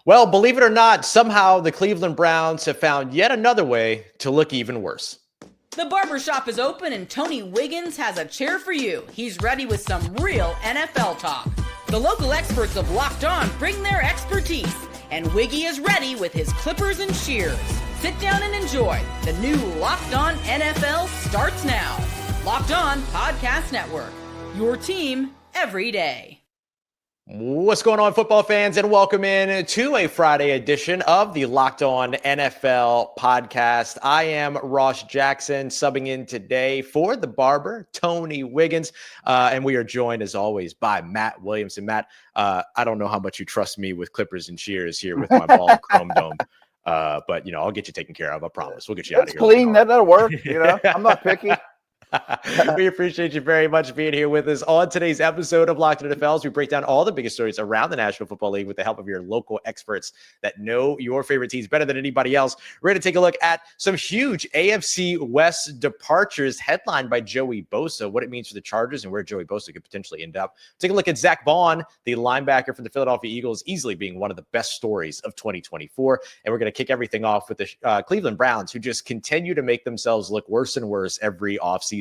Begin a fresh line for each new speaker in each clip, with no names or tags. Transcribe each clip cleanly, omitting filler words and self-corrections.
Well, believe it or not, somehow the Cleveland Browns have found yet another way to look even worse.
The barbershop is open and Tony Wiggins has a chair for you. He's ready with some real NFL talk. The local experts of Locked On bring their expertise, and Wiggy is ready with his clippers and shears. Sit down and enjoy. The new Locked On NFL starts now. Locked On Podcast Network. Your team every day.
What's going on, football fans, and welcome in to a Friday edition of the Locked On NFL podcast. I am Ross Jackson, subbing in today for the barber, Tony Wiggins, and we are joined, as always, by Matt Williamson. Matt, I don't know how much you trust me with clippers and shears here with my bald chrome dome, but, I'll get you taken care of. I promise. We'll get you out of here.
Clean. That'll work. I'm not picky.
We appreciate you very much being here with us on today's episode of Locked On NFL. We break down all the biggest stories around the National Football League with the help of your local experts that know your favorite teams better than anybody else. We're going to take a look at some huge AFC West departures headlined by Joey Bosa, what it means for the Chargers and where Joey Bosa could potentially end up. Take a look at Zack Baun, the linebacker from the Philadelphia Eagles, easily being one of the best stories of 2024. And we're going to kick everything off with the Cleveland Browns, who just continue to make themselves look worse and worse every offseason.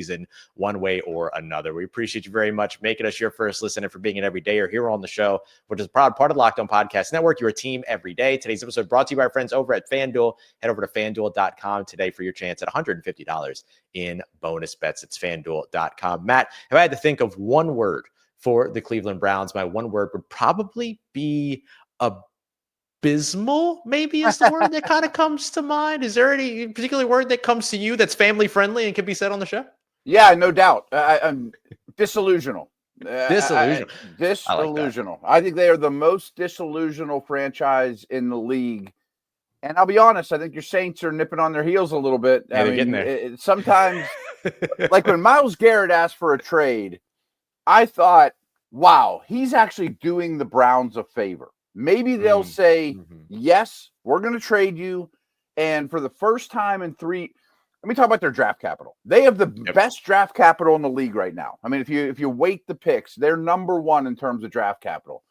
One way or another. We appreciate you very much making us your first listen and for being an everydayer here on the show, which is a proud part of Locked On Podcast Network, your team every day. Today's episode brought to you by our friends over at FanDuel. Head over to FanDuel.com today for your chance at $150 in bonus bets. It's FanDuel.com. Matt, if I had to think of one word for the Cleveland Browns, my one word would probably be abysmal, maybe is the word that kind of comes to mind. Is there any particular word that comes to you that's family friendly and can be said on the show?
Yeah, no doubt. I'm disillusional.
Disillusional.
I think they are the most disillusional franchise in the league. And I'll be honest, I think your Saints are nipping on their heels a little bit.
Yeah, they're getting there.
Sometimes, like when Myles Garrett asked for a trade, I thought, wow, he's actually doing the Browns a favor. Maybe they'll say, yes, we're going to trade you. And for the first time in let me talk about their draft capital. They have the best draft capital in the league right now. I mean, if you weight the picks, they're number one in terms of draft capital.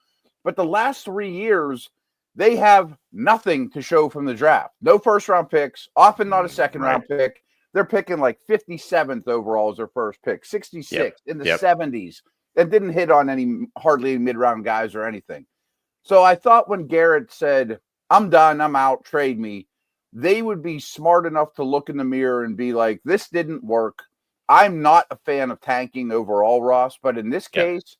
But the last 3 years, they have nothing to show from the draft. No first-round picks, often not a second-round pick. They're picking like 57th overall as their first pick, 66th in the 70s, and didn't hit on hardly any mid-round guys or anything. So I thought when Garrett said, I'm done, I'm out, trade me, they would be smart enough to look in the mirror and be like, this didn't work. I'm not a fan of tanking overall, Ross, but in this case,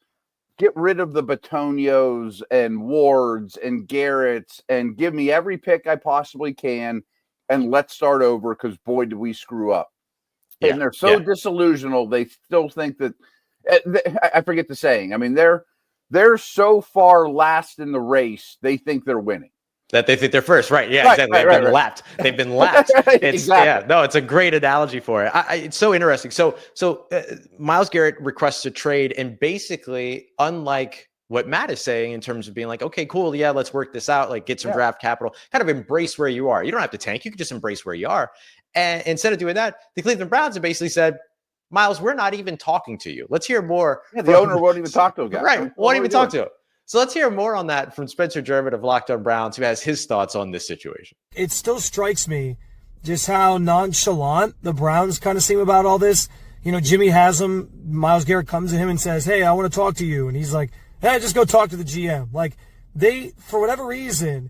get rid of the Batonios and Wards and Garretts and give me every pick I possibly can, and let's start over because, boy, did we screw up. Yeah. And they're so disillusional, they still think that I forget the saying. I mean, they're so far last in the race, they think they're winning.
That they think they're first, right? Yeah, exactly. They've been lapped. They've been lapped.
Exactly.
It's a great analogy for it. It's so interesting. So Myles Garrett requests a trade, and basically, unlike what Matt is saying in terms of being like, okay, cool, yeah, let's work this out, like get some draft capital, kind of embrace where you are. You don't have to tank. You can just embrace where you are. And instead of doing that, the Cleveland Browns have basically said, Myles, we're not even talking to you. Let's hear more.
Yeah, the owner won't even talk to a guy.
Right, won't even talk to him. So let's hear more on that from Spencer German of Locked On Browns, who has his thoughts on this situation.
It still strikes me just how nonchalant the Browns kind of seem about all this. Jimmy has him. Myles Garrett comes to him and says, hey, I want to talk to you. And he's like, hey, just go talk to the GM. Like, they, for whatever reason,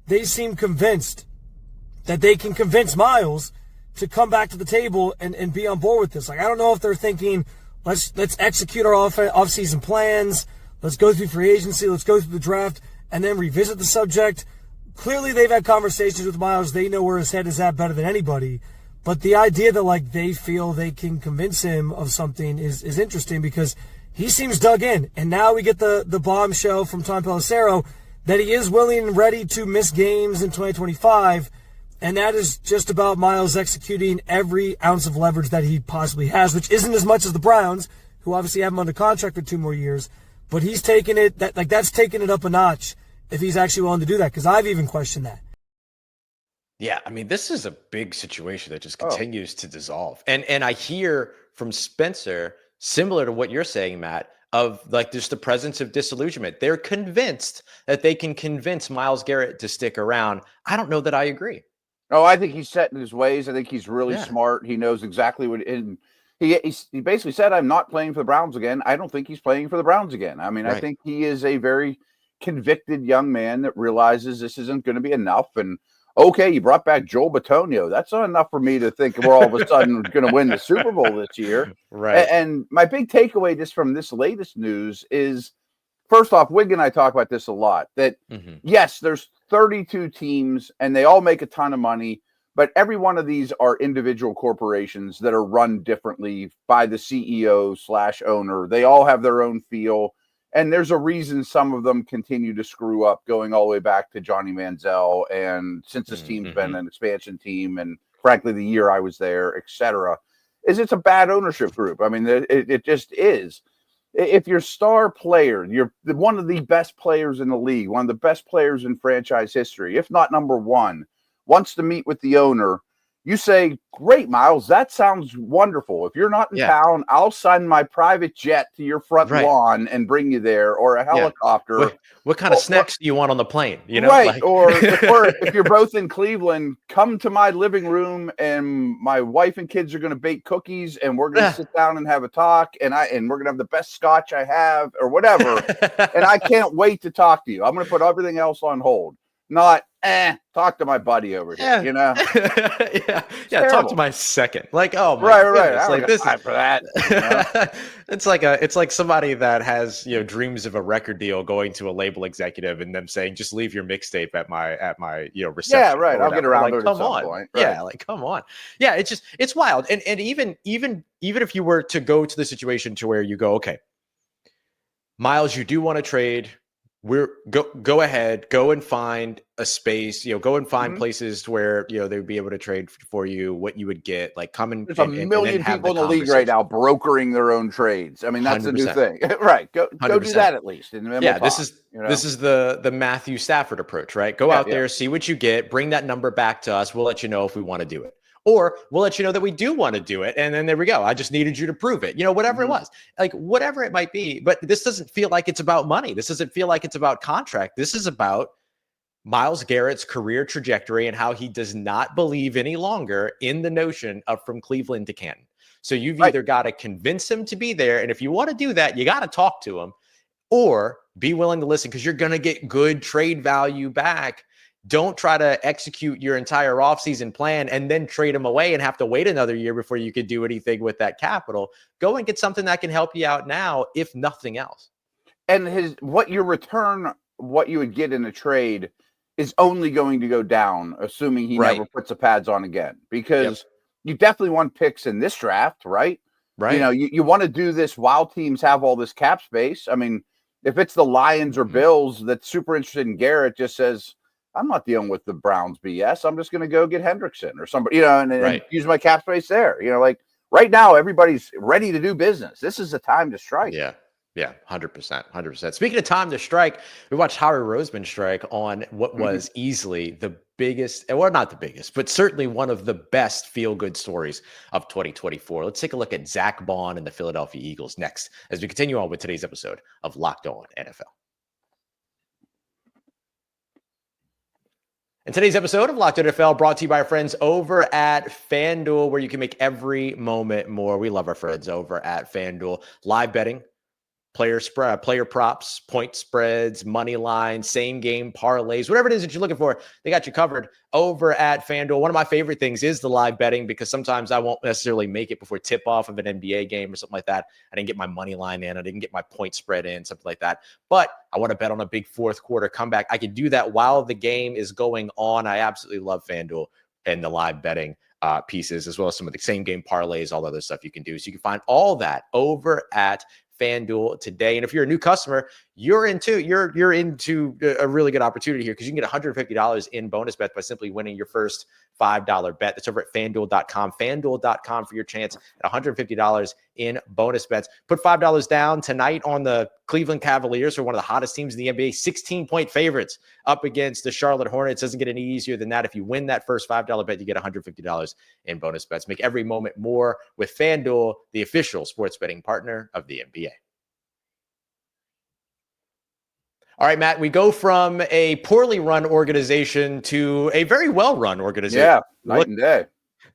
they seem convinced that they can convince Myles to come back to the table and be on board with this. Like, I don't know if they're thinking, let's execute our off-season plans. Let's go through free agency. Let's go through the draft and then revisit the subject. Clearly, they've had conversations with Myles. They know where his head is at better than anybody. But the idea that, they feel they can convince him of something is interesting because he seems dug in. And now we get the bombshell from Tom Pelissero that he is willing and ready to miss games in 2025. And that is just about Myles executing every ounce of leverage that he possibly has, which isn't as much as the Browns, who obviously have him under contract for 2 more years. But he's taking it, that's taking it up a notch if he's actually willing to do that, because I've even questioned that.
Yeah, I mean, this is a big situation that just continues to dissolve. And I hear from Spencer, similar to what you're saying, Matt, of like just the presence of disillusionment. They're convinced that they can convince Myles Garrett to stick around. I don't know that I agree.
Oh, I think he's set in his ways. I think he's really
Yeah.
smart. He knows exactly what. And he basically said, "I'm not playing for the Browns again." I don't think he's playing for the Browns again. I mean, I think he is a very convicted young man that realizes this isn't going to be enough. And okay, you brought back Joel Bitonio. That's not enough for me to think we're all of a sudden going to win the Super Bowl this year.
Right.
And my big takeaway just from this latest news is, first off, Wig and I talk about this a lot, that yes, there's 32 teams and they all make a ton of money, but every one of these are individual corporations that are run differently by the CEO/owner. They all have their own feel. And there's a reason some of them continue to screw up, going all the way back to Johnny Manziel. And since this team's been an expansion team, and frankly, the year I was there, et cetera, is it's a bad ownership group. I mean, it just is. If your star player, you're one of the best players in the league, one of the best players in franchise history, if not number one, wants to meet with the owner, you say, "Great, Myles, that sounds wonderful. If you're not in town, I'll send my private jet to your front lawn and bring you there, or a helicopter."
What kind of snacks do you want on the plane? You know,
right? Or if you're both in Cleveland, come to my living room, and my wife and kids are going to bake cookies, and we're going to sit down and have a talk, and we're going to have the best scotch I have, or whatever. And I can't wait to talk to you. I'm going to put everything else on hold. Not talk to my buddy over here, you know?
Talk to my second. Like, oh my
right.
It's like this
is for that. You know?
it's like somebody that has, you know, dreams of a record deal going to a label executive and them saying, "Just leave your mixtape at my you know, reception."
Yeah, right. I'll get around to it at some
on.
point. Right.
Yeah, like come on. Yeah, it's wild. And even if you were to go to the situation to where you go, okay, Myles, you do want to trade. Go ahead, go and find a space, you know, go and find places where, you know, they would be able to trade for you what you would get, like come and
there's a million people in the league right now brokering their own trades. I mean, that's 100%. The new thing. Right. Go do that at least. And then
this is the Matthew Stafford approach, right? Go out there, see what you get, bring that number back to us. We'll let you know if we want to do it. Or we'll let you know that we do want to do it. And then there we go. I just needed you to prove it. You know, whatever it was, like whatever it might be. But this doesn't feel like it's about money. This doesn't feel like it's about contract. This is about Myles Garrett's career trajectory and how he does not believe any longer in the notion of from Cleveland to Canton. So you've either got to convince him to be there. And if you want to do that, you got to talk to him or be willing to listen because you're going to get good trade value back. Don't try to execute your entire offseason plan and then trade him away and have to wait another year before you could do anything with that capital. Go and get something that can help you out now, if nothing else.
And what you would get in a trade is only going to go down, assuming he never puts the pads on again. Because you definitely want picks in this draft, right? Right. You know, you want to do this while teams have all this cap space. I mean, if it's the Lions or Bills that's super interested in Garrett, just says, "I'm not dealing with the Browns BS. I'm just going to go get Hendrickson or somebody, you know, and use my cap space there." You know, like right now, everybody's ready to do business. This is the time to strike.
Yeah. 100%. Speaking of time to strike, we watched Howie Roseman strike on what was easily the biggest, well, not the biggest, but certainly one of the best feel-good stories of 2024. Let's take a look at Zack Baun and the Philadelphia Eagles next as we continue on with today's episode of Locked On NFL. And today's episode of Locked On NFL brought to you by our friends over at FanDuel, where you can make every moment more. We love our friends over at FanDuel. Live betting, player props, point spreads, money lines, same game parlays, whatever it is that you're looking for, they got you covered over at FanDuel. One of my favorite things is the live betting because sometimes I won't necessarily make it before tip off of an NBA game or something like that. I didn't get my money line in. I didn't get my point spread in, something like that. But I want to bet on a big fourth quarter comeback. I can do that while the game is going on. I absolutely love FanDuel and the live betting pieces, as well as some of the same game parlays, all the other stuff you can do. So you can find all that over at FanDuel today. And if you're a new customer, you're into a really good opportunity here because you can get $150 in bonus bets by simply winning your first $5 bet. That's over at FanDuel.com. FanDuel.com for your chance at $150 in bonus bets. Put $5 down tonight on the Cleveland Cavaliers, who are one of the hottest teams in the NBA, 16-point favorites up against the Charlotte Hornets. Doesn't get any easier than that. If you win that first $5 bet, you get $150 in bonus bets. Make every moment more with FanDuel, the official sports betting partner of the NBA. All right, Matt, we go from a poorly run organization to a very well-run organization.
Yeah, night and day.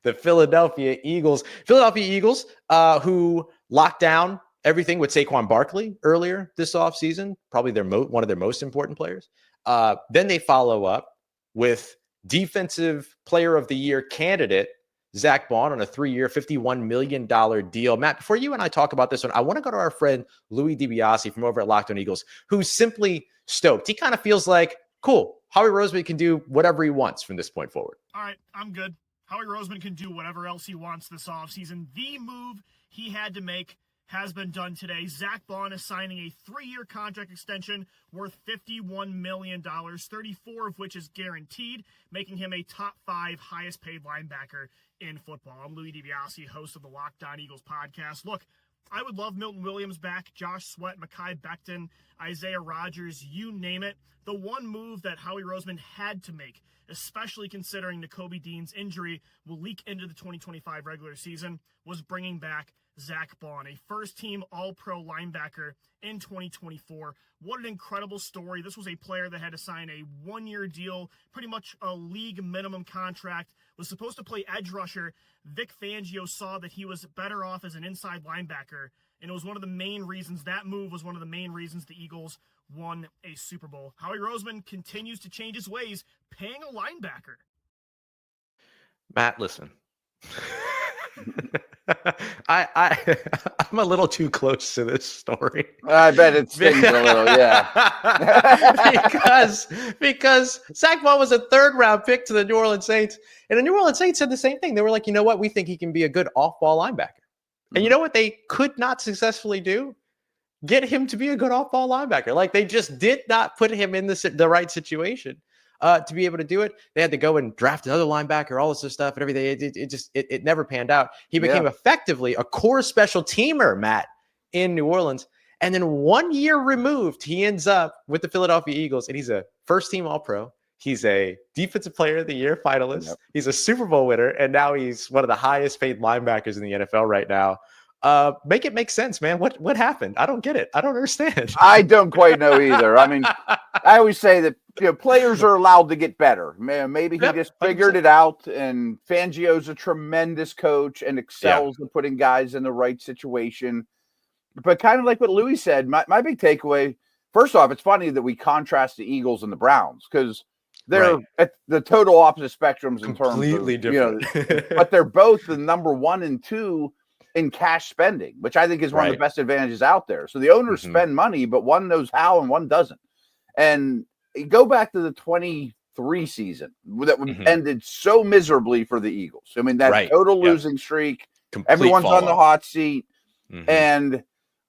The Philadelphia Eagles. Who locked down everything with Saquon Barkley earlier this offseason, probably one of their most important players. Then they follow up with Defensive Player of the Year candidate Zack Baun on a 3-year, $51 million deal. Matt, before you and I talk about this one, I want to go to our friend Louis DiBiase from over at Locked On Eagles, who's simply stoked. He kind of feels like, cool, Howie Roseman can do whatever he wants from this point forward.
All right, I'm good. Howie Roseman can do whatever else he wants this offseason. The move he had to make has been done today. Zack Baun is signing a 3-year contract extension worth $51 million, 34 of which is guaranteed, making him a top 5 highest paid linebacker in football. I'm Louis DiBiase, host of the Locked On Eagles podcast. Look, I would love Milton Williams back, Josh Sweat, Mekhi Becton, Isaiah Rodgers, you name it. The one move that Howie Roseman had to make, especially considering Nakobe Dean's injury will leak into the 2025 regular season, was bringing back Zack Baun, a first-team All-Pro linebacker in 2024. What an incredible story. This was a player that had to sign a 1-year deal, pretty much a league minimum contract, was supposed to play edge rusher. Vic Fangio saw that he was better off as an inside linebacker, and it was one of the main reasons, that move was one of the main reasons the Eagles won a Super Bowl. Howie Roseman continues to change his ways, paying a linebacker.
Matt, listen. I'm a little too close to this story.
I bet it stings a little, yeah.
because Zack Baun was a 3rd-round pick to the New Orleans Saints, and the New Orleans Saints said the same thing. They were like, you know what? We think he can be a good off-ball linebacker. And you know what they could not successfully do? Get him to be a good off-ball linebacker. Like, they just did not put him in the right situation to be able to do it. They had to go and draft another linebacker, all this other stuff and everything. It never panned out. He became effectively a core special teamer, Matt, in New Orleans. And then 1 year removed, he ends up with the Philadelphia Eagles, and he's a first-team All-Pro. He's a Defensive Player of the Year finalist. Yep. He's a Super Bowl winner, and now he's one of the highest-paid linebackers in the NFL right now. Make it make sense, man. What happened? I don't get it. I don't understand.
I don't quite know either. I mean, I always say that players are allowed to get better. Maybe he just figured 100%. It out. And Fangio's a tremendous coach and excels at putting guys in the right situation. But kind of like what Louis said, my big takeaway. First off, it's funny that we contrast the Eagles and the Browns because they're at the total opposite spectrums in
completely
terms of
different.
But they're both the number 1 and 2 in cash spending, which I think is one of the best advantages out there. So the owners spend money, but one knows how and one doesn't. And go back to the 23 season that ended so miserably for the Eagles. I mean, that total losing streak, everyone's on the hot seat. And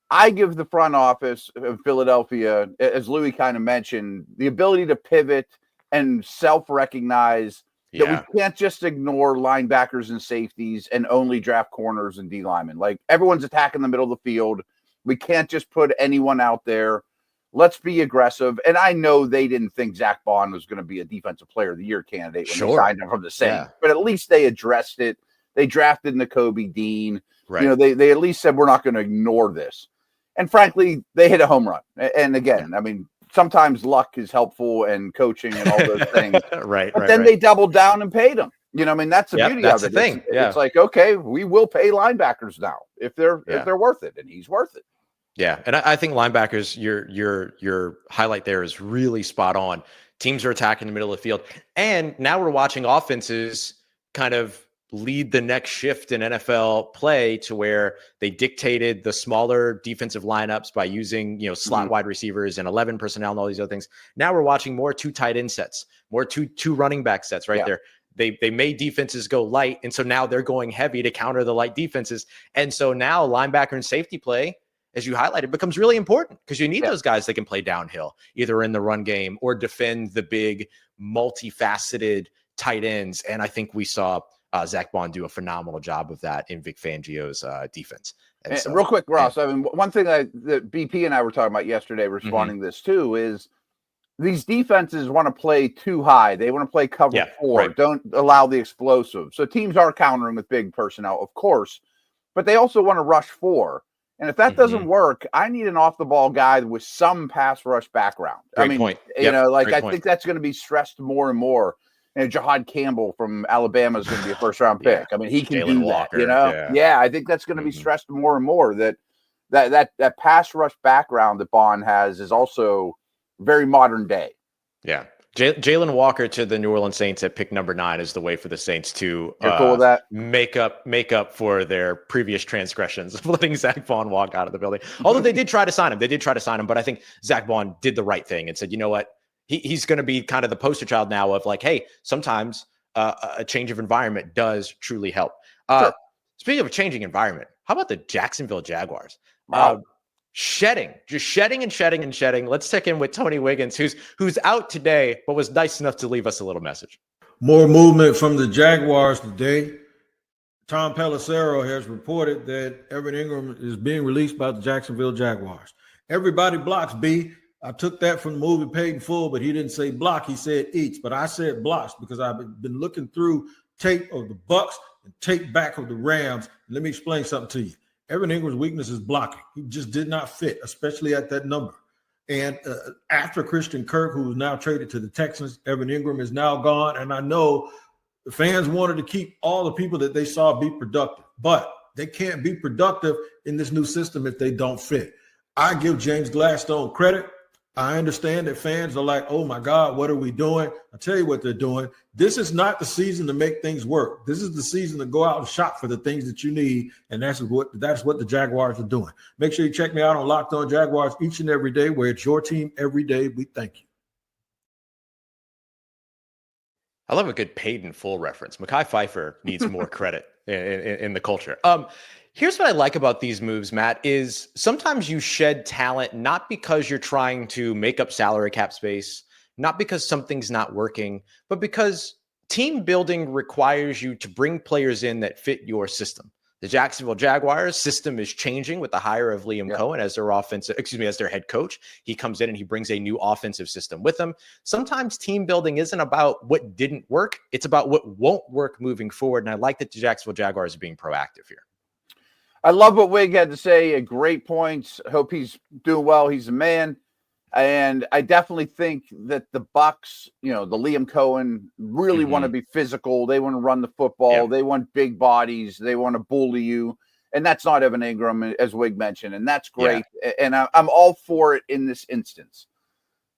I give the front office of Philadelphia, as Louis kind of mentioned, the ability to pivot and self-recognize that we can't just ignore linebackers and safeties and only draft corners and D linemen. Like, everyone's attacking the middle of the field. We can't just put anyone out there. Let's be aggressive. And I know they didn't think Zack Baun was going to be a Defensive Player of the Year candidate when they signed him from the Saints. But at least they addressed it. They drafted Nakobe Dean. They at least said, we're not going to ignore this. And frankly, they hit a home run. And again, I mean, sometimes luck is helpful and coaching and all those things. But then they doubled down and paid him. I mean, that's the beauty of it.
The thing.
It's like, okay, we will pay linebackers now if they're worth it, and he's worth it.
Yeah, and I think linebackers, your highlight there is really spot on. Teams are attacking the middle of the field, and now we're watching offenses kind of lead the next shift in NFL play to where they dictated the smaller defensive lineups by using, slot wide receivers and 11 personnel and all these other things. Now we're watching more 2 tight end sets, more two running back sets there. They made defenses go light, and so now they're going heavy to counter the light defenses. And so now linebacker and safety play, as you highlighted, becomes really important because you need those guys that can play downhill, either in the run game or defend the big, multifaceted tight ends. And I think we saw Zack Baun do a phenomenal job of that in Vic Fangio's defense.
And so, real quick, Ross, I mean, one thing that BP and I were talking about yesterday, responding to this too, is these defenses want to play too high. They want to play cover 4. Don't allow the explosive. So teams are countering with big personnel, of course, but they also want to rush 4. And if that doesn't work, I need an off the ball guy with some pass rush background.
Great point.
You know, like I
point.
think that's going to be stressed more and more. And Jahad Campbell from Alabama is going to be a first round pick. I mean, he can
Jalen
do
Walker,
that, you know? Yeah, I think that's going to be stressed more and more. That pass rush background that Baun has is also very modern day.
Yeah. Jalen Walker to the New Orleans Saints at pick number 9 is the way for the Saints to
cool with that?
make up for their previous transgressions of letting Zack Baun walk out of the building. Although they did try to sign him. But I think Zack Baun did the right thing and said, you know what? He's going to be kind of the poster child now of like, hey, sometimes a change of environment does truly help.
Sure.
Speaking of a changing environment, how about the Jacksonville Jaguars?
Wow.
Shedding. Let's check in with Tony Wiggins, who's out today, but was nice enough to leave us a little message.
More movement from the Jaguars today. Tom Pelissero has reported that Evan Ingram is being released by the Jacksonville Jaguars. Everybody blocks, B. I took that from the movie Paid in Full, but he didn't say block. He said eats, but I said blocks because I've been looking through tape of the Bucks and tape back of the Rams. Let me explain something to you. Evan Ingram's weakness is blocking. He just did not fit, especially at that number. And after Christian Kirk, who is now traded to the Texans, Evan Ingram is now gone. And I know the fans wanted to keep all the people that they saw be productive, but they can't be productive in this new system if they don't fit. I give James Gladstone credit. I understand that fans are like, oh my God, what are we doing? I'll tell you what they're doing. This is not the season to make things work. This is the season to go out and shop for the things that you need. And that's what the Jaguars are doing. Make sure you check me out on Locked On Jaguars each and every day, where it's your team every day. We thank you.
I love a good Paid in Full reference. Mekhi Phifer needs more credit in the culture. Here's what I like about these moves, Matt, is sometimes you shed talent, not because you're trying to make up salary cap space, not because something's not working, but because team building requires you to bring players in that fit your system. The Jacksonville Jaguars system is changing with the hire of Liam Cohen as as their head coach. He comes in and he brings a new offensive system with him. Sometimes team building isn't about what didn't work. It's about what won't work moving forward. And I like that the Jacksonville Jaguars are being proactive here.
I love what Wig had to say. Great points. Hope he's doing well. He's a man. And I definitely think that the Bucks, the Liam Cohen, really want to be physical. They want to run the football. Yeah. They want big bodies. They want to bully you. And that's not Evan Ingram, as Wig mentioned. And that's great. Yeah. And I'm all for it in this instance.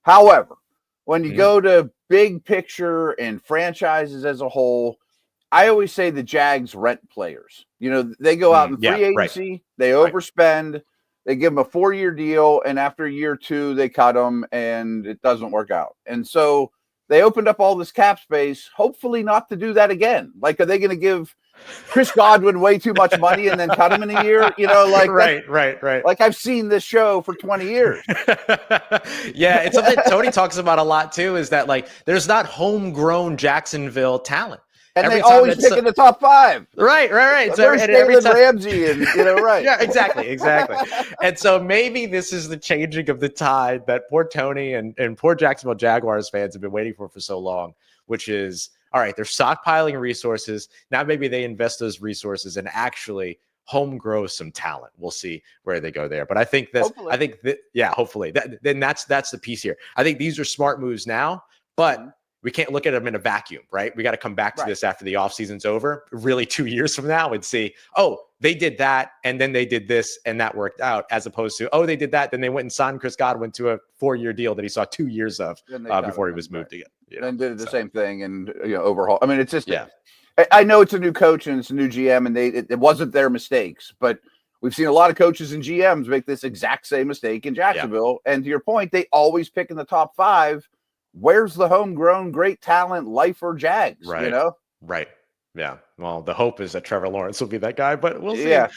However, when you go to big picture and franchises as a whole, I always say the Jags rent players. They go out in free agency, they overspend, they give them a 4-year deal, and after year 2, they cut them, and it doesn't work out. And so they opened up all this cap space, hopefully not to do that again. Like, are they going to give Chris Godwin way too much money and then cut him in a year? Right. Like, I've seen this show for 20 years.
Yeah, it's something Tony talks about a lot, too, is that, like, there's not homegrown Jacksonville talent.
And they always pick in the top 5.
Right.
So every time Ramsey and right.
Yeah, exactly. And so maybe this is the changing of the tide that poor Tony and poor Jacksonville Jaguars fans have been waiting for so long, which is, all right, they're stockpiling resources. Now maybe they invest those resources and actually home grow some talent. We'll see where they go there. But I think hopefully. Then that's the piece here. I think these are smart moves now, but we can't look at them in a vacuum, right? We got to come back to this after the offseason's over, really 2 years from now, and see, they did that, and then they did this, and that worked out, as opposed to, they did that, then they went and signed Chris Godwin to a 4-year deal that he saw 2 years of before he was moved again.
And did the same thing and overhaul. I mean, it's just I know it's a new coach and it's a new GM, and it wasn't their mistakes, but we've seen a lot of coaches and GMs make this exact same mistake in Jacksonville. And to your point, they always pick in the top 5. Where's the homegrown great talent, lifer Jags?
Right. Right. Yeah. Well, the hope is that Trevor Lawrence will be that guy, but we'll see.
Yeah.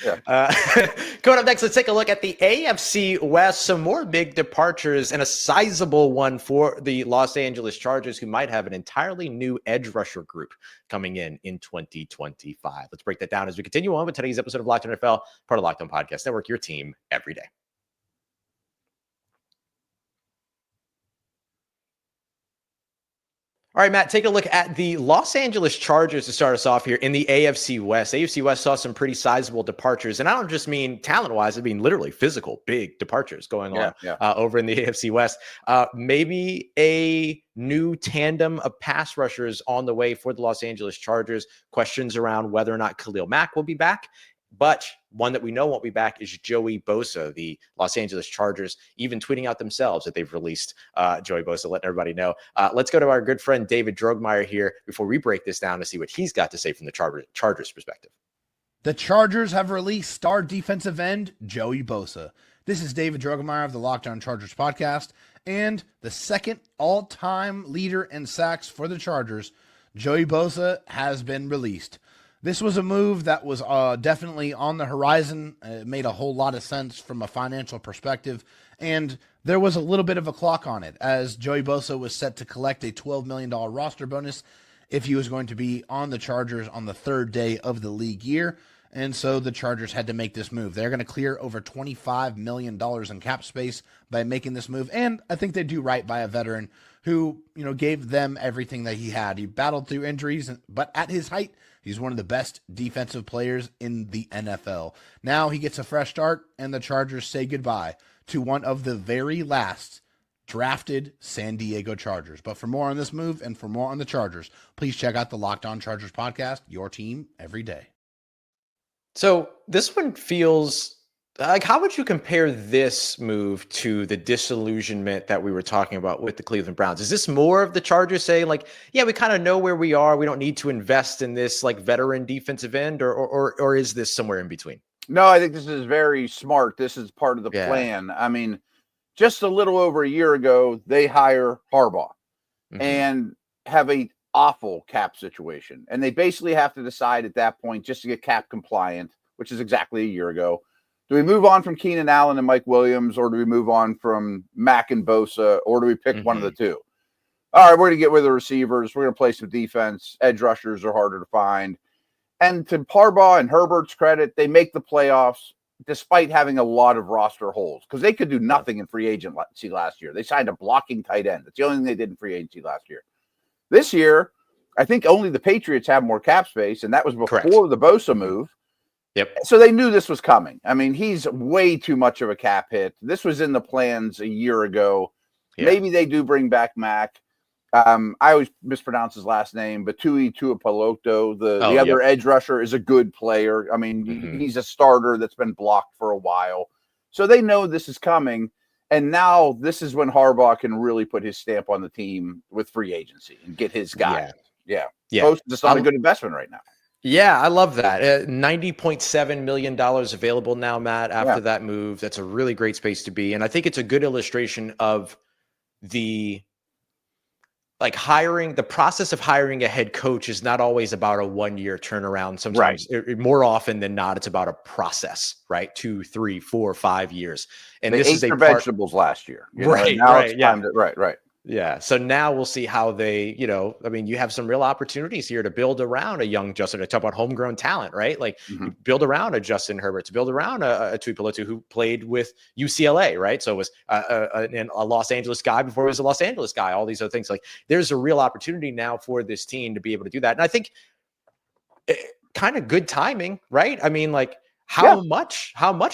Coming up next, let's take a look at the AFC West. Some more big departures and a sizable one for the Los Angeles Chargers, who might have an entirely new edge rusher group coming in 2025. Let's break that down as we continue on with today's episode of Locked On NFL, part of Locked On Podcast Network, your team every day. All right, Matt, take a look at the Los Angeles Chargers to start us off here in the AFC West. AFC West saw some pretty sizable departures, and I don't just mean talent-wise, I mean literally physical, big departures going on over in the AFC West. Maybe a new tandem of pass rushers on the way for the Los Angeles Chargers. Questions around whether or not Khalil Mack will be back. But one that we know won't be back is Joey Bosa. The Los Angeles Chargers even tweeting out themselves that they've released Joey Bosa, letting everybody know. Let's go to our good friend David Drogmeyer here before we break this down to see what he's got to say from the Chargers perspective.
The Chargers have released star defensive end Joey Bosa. This is David Drogmeyer of the Locked On Chargers podcast, and the second all-time leader in sacks for the Chargers, Joey Bosa, has been released. This was a move that was definitely on the horizon. It made a whole lot of sense from a financial perspective, and there was a little bit of a clock on it, as Joey Bosa was set to collect a $12 million roster bonus if he was going to be on the Chargers on the third day of the league year, and so the Chargers had to make this move. They're going to clear over $25 million in cap space by making this move, and I think they do right by a veteran who, gave them everything that he had. He battled through injuries, but at his height, he's one of the best defensive players in the NFL. Now he gets a fresh start, and the Chargers say goodbye to one of the very last drafted San Diego Chargers. But for more on this move and for more on the Chargers, please check out the Locked On Chargers podcast, your team every day.
So this one feels like, how would you compare this move to the disillusionment that we were talking about with the Cleveland Browns? Is this more of the Chargers saying like, yeah, we kind of know where we are. We don't need to invest in this like veteran defensive end, or is this somewhere in between?
No, I think this is very smart. This is part of the plan. I mean, just a little over a year ago, they hire Harbaugh and have a awful cap situation. And they basically have to decide at that point just to get cap compliant, which is exactly a year ago. Do we move on from Keenan Allen and Mike Williams, or do we move on from Mack and Bosa, or do we pick one of the two? All right, we're going to get rid of the receivers. We're going to play some defense. Edge rushers are harder to find. And to Harbaugh and Herbert's credit, they make the playoffs despite having a lot of roster holes, because they could do nothing in free agency last year. They signed a blocking tight end. That's the only thing they did in free agency last year. This year, I think only the Patriots have more cap space, and that was before the Bosa move.
Yep.
So they knew this was coming. I mean, he's way too much of a cap hit. This was in the plans a year ago. Yeah. Maybe they do bring back Mack. I always mispronounce his last name, but Tui Tuipulotu, the other edge rusher, is a good player. I mean, he's a starter that's been blocked for a while. So they know this is coming. And now this is when Harbaugh can really put his stamp on the team with free agency and get his guy. Yeah. Bosa's just not a good investment right now.
Yeah, I love that. $90.7 million available now, Matt, after that move. That's a really great space to be. And I think it's a good illustration of the the process of hiring a head coach is not always about a 1-year turnaround. Sometimes more often than not, it's about a process, right? 2, 3, 4, 5 years. And this is
vegetables last year.
Right.
Right.
Yeah. So now we'll see how they, you have some real opportunities here to build around a young Justin. I talk about homegrown talent, right? Like you build around a Justin Herbert, to build around a Tuipulotu who played with UCLA, right? So it was a Los Angeles guy before he was a Los Angeles guy, all these other things. Like there's a real opportunity now for this team to be able to do that. And I think kind of good timing, right? I mean, like, how much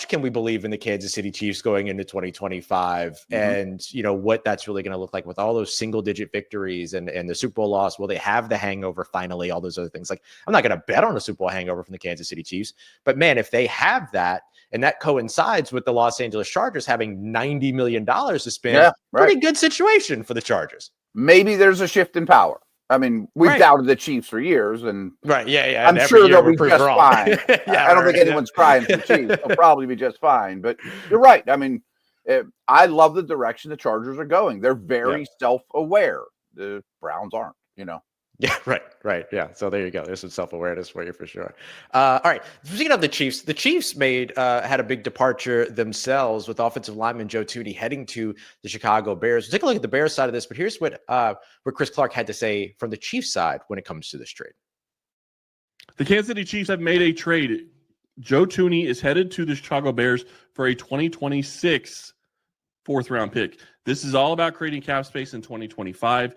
can we believe in the Kansas City Chiefs going into 2025 and what that's really going to look like with all those single digit victories and the Super Bowl loss? Will they have the hangover finally? All those other things. Like, I'm not going to bet on a Super Bowl hangover from the Kansas City Chiefs, but man, if they have that and that coincides with the Los Angeles Chargers having $90 million to spend, pretty good situation for the Chargers.
Maybe there's a shift in power. I mean, we've doubted the Chiefs for years, and I'm
and
sure they'll be just fine. I don't think anyone's crying for the Chiefs. They'll probably be just fine. But you're right. I mean, I love the direction the Chargers are going. They're very self-aware. The Browns aren't,
Yeah, right. Yeah. So there you go. There's some self-awareness for you for sure. All right. Speaking of the Chiefs had a big departure themselves with offensive lineman Joe Thuney heading to the Chicago Bears. We'll take a look at the Bears side of this, but here's what Chris Clark had to say from the Chiefs side when it comes to this trade.
The Kansas City Chiefs have made a trade. Joe Thuney is headed to the Chicago Bears for a 2026 4th-round pick. This is all about creating cap space in 2025.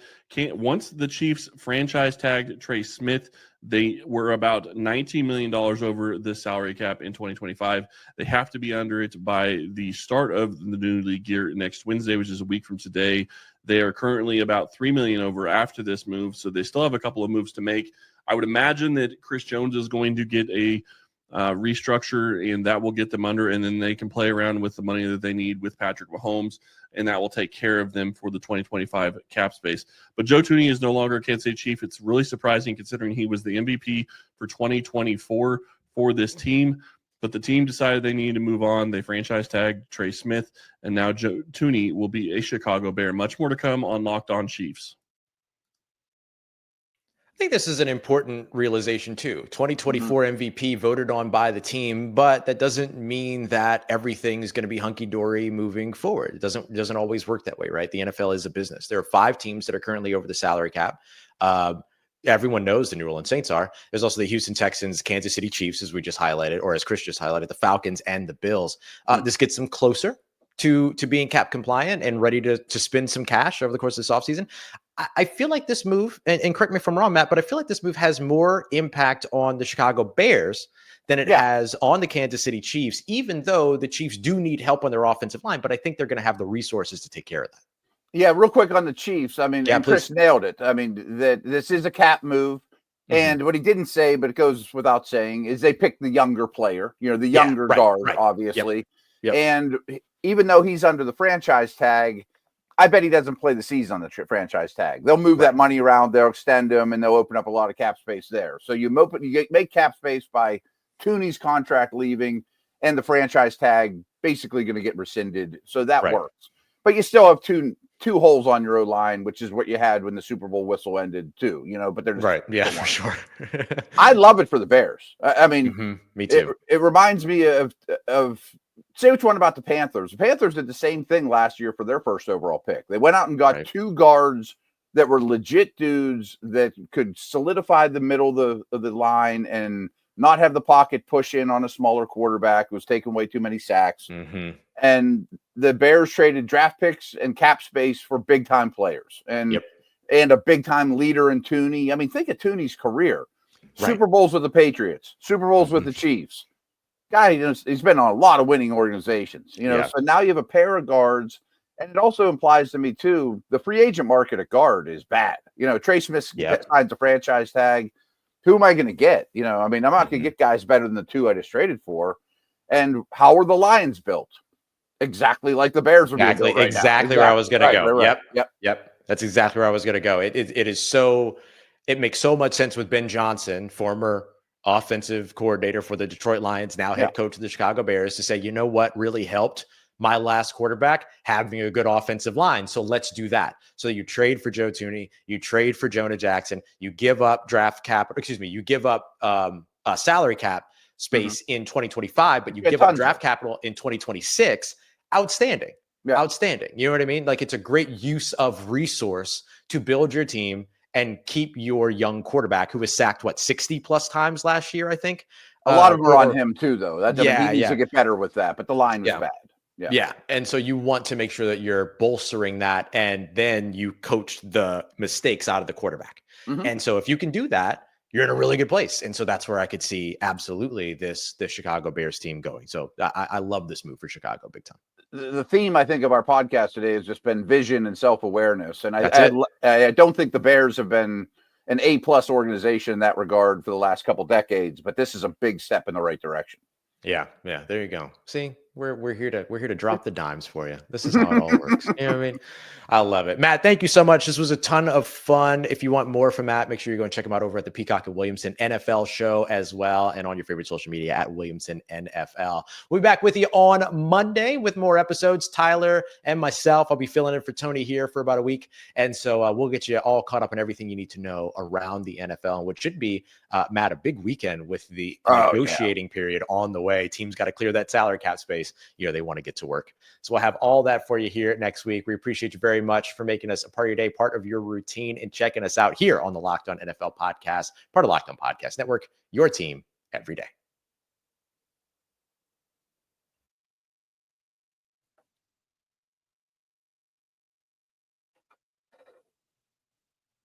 Once the Chiefs franchise tagged Trey Smith, they were about $19 million over the salary cap in 2025. They have to be under it by the start of the new league year next Wednesday, which is a week from today. They are currently about $3 million over after this move, so they still have a couple of moves to make. I would imagine that Chris Jones is going to get a restructure, and that will get them under, and then they can play around with the money that they need with Patrick Mahomes, and that will take care of them for the 2025 cap space. But Joe Thuney is no longer a Kansas City Chief. It's really surprising considering he was the MVP for 2024 for this team. But the team decided they needed to move on. They franchise tagged Trey Smith, and now Joe Thuney will be a Chicago Bear. Much more to come on Locked On Chiefs.
I think this is an important realization too. 2024 MVP voted on by the team, but that doesn't mean that everything is going to be hunky-dory moving forward. It doesn't always work that way, right? The NFL is a business. There are 5 teams that are currently over the salary cap. Everyone knows the New Orleans Saints are. There's also the Houston Texans, Kansas City Chiefs, as we just highlighted, or as Chris just highlighted, the Falcons and the Bills. This gets them closer to being cap compliant and ready to spend some cash over the course of this offseason. I feel like this move, and correct me if I'm wrong, Matt, but I feel like this move has more impact on the Chicago Bears than it has on the Kansas City Chiefs, even though the Chiefs do need help on their offensive line, but I think they're going to have the resources to take care of that.
Yeah, real quick on the Chiefs. I mean, Chris nailed it. I mean, that this is a cap move. And what he didn't say, but it goes without saying, is they picked the younger player, the younger guard, obviously. Yep. And even though he's under the franchise tag, I bet he doesn't play the season on the franchise tag. They'll move that money around, they'll extend him, and they'll open up a lot of cap space there. So you make cap space by Thuney's contract leaving and the franchise tag basically going to get rescinded. So that works. But you still have two holes on your O-line, which is what you had when the Super Bowl whistle ended too, but they're just
for sure.
I love it for the Bears. I mean,
me too.
It reminds me of say which one about the Panthers. The Panthers did the same thing last year for their first overall pick. They went out and got 2 guards that were legit dudes that could solidify the middle of the line and not have the pocket push in on a smaller quarterback who was taking way too many sacks. And the Bears traded draft picks and cap space for big time players and a big time leader in Thuney. I mean, think of Thuney's career: Super Bowls with the Patriots, Super Bowls with the Chiefs. Guy, he's been on a lot of winning organizations. So now you have a pair of guards, and it also implies to me too the free agent market at guard is bad. Trey Smith signs a franchise tag. Who am I going to get? I mean, I'm not going to get guys better than the 2 I just traded for. And how are the Lions built? Exactly like the Bears are being built right
exactly
now.
Where I was going to go.
Right.
Yep. That's exactly where I was going to go. It makes so much sense with Ben Johnson, former offensive coordinator for the Detroit Lions, now head coach of the Chicago Bears, to say, you know what really helped my last quarterback? Having a good offensive line. So let's do that. So you trade for Joe Thuney, you trade for Jonah Jackson, you give up you give up salary cap space in 2025, but you give up draft capital in 2026. Outstanding. Outstanding. You know what I mean? Like, it's a great use of resource to build your team and keep your young quarterback, who was sacked 60 plus times last year, I think.
A lot of them are on him too, though. He needs to get better with that, but the line was bad.
Yeah. And so you want to make sure that you're bolstering that, and then you coach the mistakes out of the quarterback. And so if you can do that, you're in a really good place. And so that's where I could see absolutely the Chicago Bears team going. So I love this move for Chicago big time.
The theme, I think, of our podcast today has just been vision and self-awareness. And I don't think the Bears have been an A-plus organization in that regard for the last couple decades, but this is a big step in the right direction.
Yeah. There you go. See, we're here to drop the dimes for you. This is how it all works. You know what I mean? I love it. Matt, thank you so much. This was a ton of fun. If you want more from Matt, make sure you go and check him out over at the Peacock and Williamson NFL show as well, and on your favorite social media at Williamson NFL. We'll be back with you on Monday with more episodes. Tyler and myself, I'll be filling in for Tony here for about a week. And so we'll get you all caught up on everything you need to know around the NFL, which should be, Matt, a big weekend with the negotiating period on the way. Teams got to clear that salary cap space. They want to get to work. So we'll have all that for you here next week. We appreciate you very much for making us a part of your day, part of your routine, and checking us out here on the Locked On NFL podcast, part of Locked On Podcast Network, your team every day.